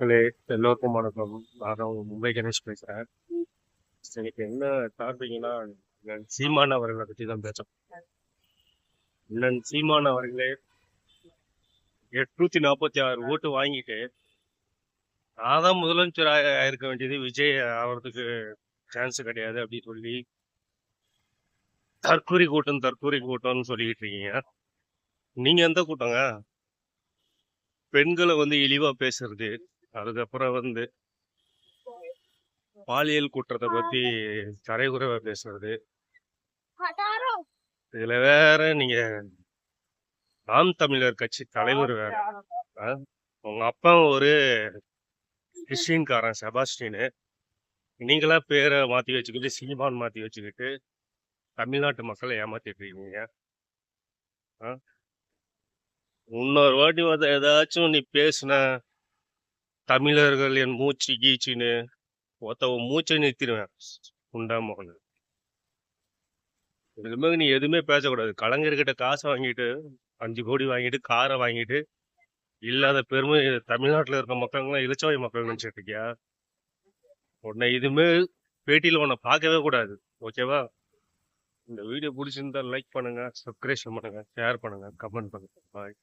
Hello, எல்லோருக்கும் வணக்கம். நான் உங்க மும்பை கணேஷ் பேசுறேன். இன்னைக்கு என்ன டாபிக்னா, சீமான் அவர்களை பற்றி தான் பேசுறோம். அண்ணன் சீமான் அவர்களே 846 ஓட்டு வாங்கிட்டு, நான் தான் முதலமைச்சர் ஆயிருக்க வேண்டியது, விஜய் ஆகிறதுக்கு சான்ஸ் கிடையாது அப்படின்னு சொல்லி தற்கூரி கூட்டம்னு சொல்லிக்கிட்டு இருக்கீங்க. நீங்க எந்த கூட்டங்க? பெண்களை இழிவா பேசுறது, அதுக்கப்புறம் பாலியல் குற்றத்தை பத்தி தரைகுறைவா பேசுறது, இதுல வேற நீங்க நாம் தமிழர் கட்சி தலைவர் வேற. உங்க அப்பா ஒரு கிறிஸ்டின்காரன் செபாஸ்டின்னு, நீங்களா பேரை மாத்தி வச்சுக்கிட்டு சீமான் மாத்தி வச்சுக்கிட்டு தமிழ்நாட்டு மக்களை ஏமாத்திட்டு இருக்கீங்க. இன்னொரு வாட்டி ஏதாச்சும் நீ பேசுன தமிழர்கள் என் மூச்சு கீச்சுன்னு மூச்சை நிறுத்திடுவேன். உண்டாம இதுமாதிரி நீ எதுவுமே பேசக்கூடாது. கலைஞர்கிட்ட காசை வாங்கிட்டு 5 கோடி வாங்கிட்டு காரை வாங்கிட்டு இல்லாத பெருமை தமிழ்நாட்டில் இருக்க மக்கள்லாம் இலச்சவாய் மக்கள் நினைச்சிட்டு இருக்கியா? உன்னை இதுமே பேட்டியில் உன்னை பார்க்கவே கூடாது. ஓகேவா? இந்த வீடியோ பிடிச்சிருந்தா லைக் பண்ணுங்க, சப்ஸ்கிரைப் பண்ணுங்க, ஷேர் பண்ணுங்க, கமெண்ட் பண்ணுங்க. பாய்.